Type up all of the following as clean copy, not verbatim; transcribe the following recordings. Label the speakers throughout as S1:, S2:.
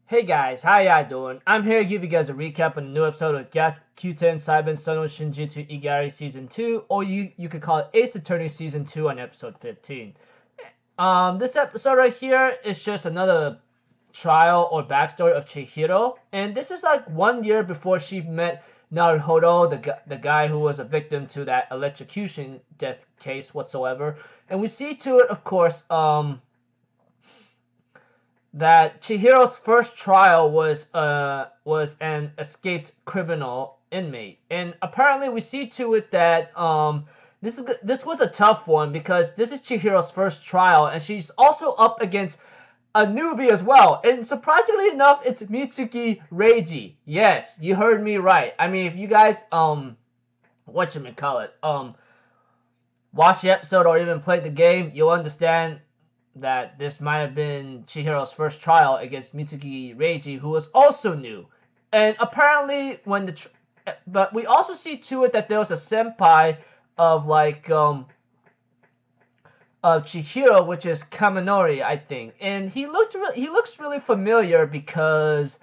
S1: Hey guys, how y'all doing? I'm here to give you guys a recap on a new episode of Gyakuten Saiban, Sono, Shinjitsu, Igi Ari Season 2, or you could call it Ace Attorney Season 2 on episode 15. This episode right here is just another trial or backstory of Chihiro, and this is like 1 year before she met Naruhodo, the guy who was a victim to that electrocution death case whatsoever. And we see to it, of course, that Chihiro's first trial was an escaped criminal inmate, and apparently we see to it that this was a tough one because this is Chihiro's first trial, and she's also up against a newbie as well. And surprisingly enough, it's Mitsuki Reiji. Yes, you heard me right. I mean, if you guys whatchamacallit, watch the episode or even played the game, you'll understand that this might have been Chihiro's first trial against Mitsuki Reiji, who was also new. And apparently, but we also see to it that there was a senpai of of Chihiro, which is Kaminori, I think, and he looks really familiar because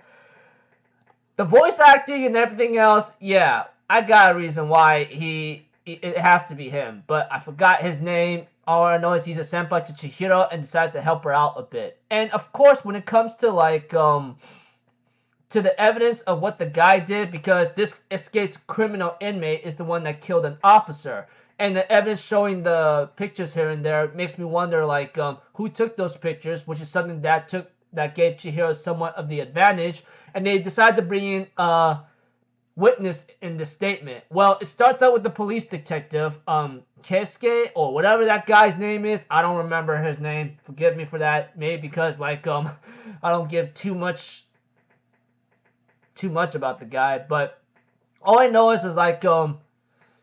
S1: the voice acting and everything else. Yeah, I got a reason why it has to be him, but I forgot his name. All I know is he's a senpai to Chihiro and decides to help her out a bit. And of course, when it comes to to the evidence of what the guy did, because this escaped criminal inmate is the one that killed an officer, and the evidence showing the pictures here and there makes me wonder who took those pictures, which is something that gave Chihiro somewhat of the advantage, and they decided to bring in witness in the statement. Well, it starts out with the police detective, Keisuke, or whatever that guy's name is. I don't remember his name. Forgive me for that. Maybe because I don't give too much about the guy. But all I know is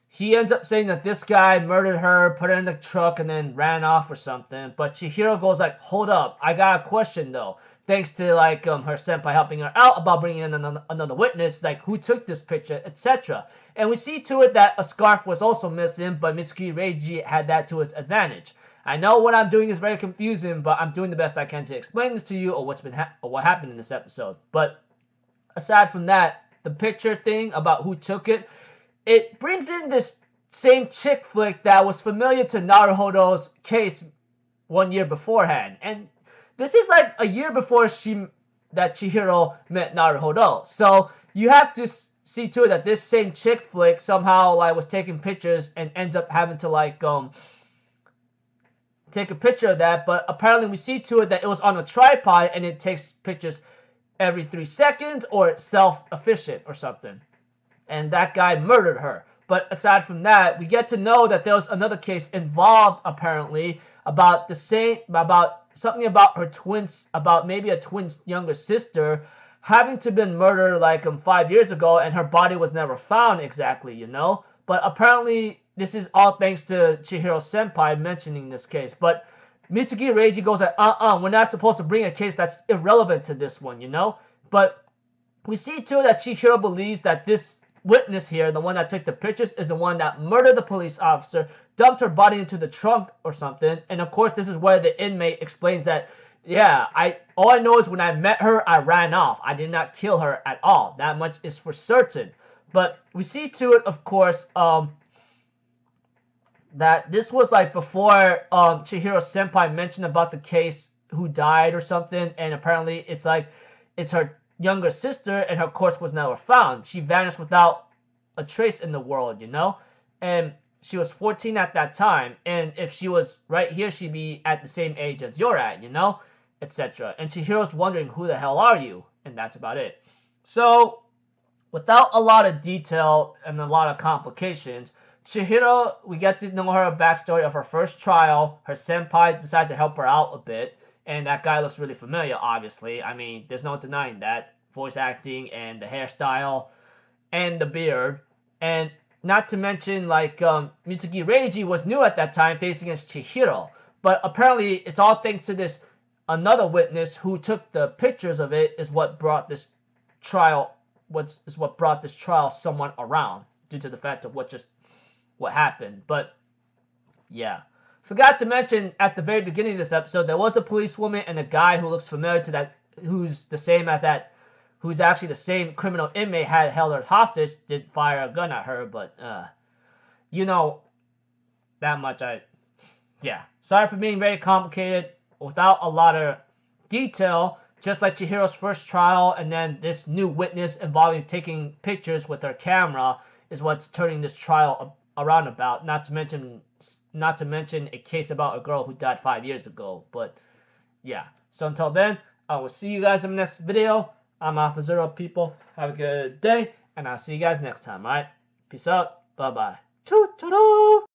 S1: he ends up saying that this guy murdered her, put her in the truck, and then ran off or something. But Chihiro goes hold up, I got a question though. Thanks to her senpai helping her out about bringing in another witness, who took this picture, etc. And we see to it that a scarf was also missing, but Mitsuki Reiji had that to his advantage. I know what I'm doing is very confusing, but I'm doing the best I can to explain this to you, or what happened in this episode. But aside from that, the picture thing about who took it brings in this same chick flick that was familiar to Naruhodo's case 1 year beforehand, and this is a year before Chihiro met Naruhodo. So you have to see to it that this same chick flick somehow was taking pictures and ends up having to take a picture of that. But apparently we see to it that it was on a tripod and it takes pictures every 3 seconds, or it's self-efficient or something. And that guy murdered her. But aside from that, we get to know that there was another case involved apparently about something about her twins, about maybe a twin's younger sister having to been murdered 5 years ago, and her body was never found exactly, you know. But apparently this is all thanks to Chihiro senpai mentioning this case. But Mitsuki Reiji goes we're not supposed to bring a case that's irrelevant to this one, you know. But we see too that Chihiro believes that this witness here, the one that took the pictures, is the one that murdered the police officer, dumped her body into the trunk or something. And of course, this is where the inmate explains that, yeah, all I know is when I met her, I ran off. I did not kill her at all. That much is for certain. But we see to it, of course, that this was before Chihiro senpai mentioned about the case who died or something, and apparently it's her younger sister, and her corpse was never found. She vanished without a trace in the world, you know? And she was 14 at that time, and if she was right here, she'd be at the same age as you're at, you know? Etc. And Chihiro's wondering, who the hell are you? And that's about it. So, without a lot of detail and a lot of complications, Chihiro, we get to know her backstory of her first trial. Her senpai decides to help her out a bit. And that guy looks really familiar, obviously. I mean, there's no denying that. Voice acting and the hairstyle and the beard. And not to mention, Mitsuki Reiji was new at that time, facing against Chihiro. But apparently, it's all thanks to this another witness who took the pictures of it is what brought this trial, somewhat around, due to the fact of what happened. But, yeah. Forgot to mention at the very beginning of this episode, there was a policewoman and a guy who looks familiar to that who's the same as that, who's actually the same criminal inmate had held her hostage, did fire a gun at her. But you know, that much. Yeah. Sorry for being very complicated without a lot of detail. Just like Chihiro's first trial, and then this new witness involving taking pictures with her camera is what's turning this trial around about. Not to mention a case about a girl who died 5 years ago. But yeah. So until then, I will see you guys in the next video. I'm Alpha Zero, people. Have a good day, and I'll see you guys next time. All right. Peace out. Bye bye. Toot toot.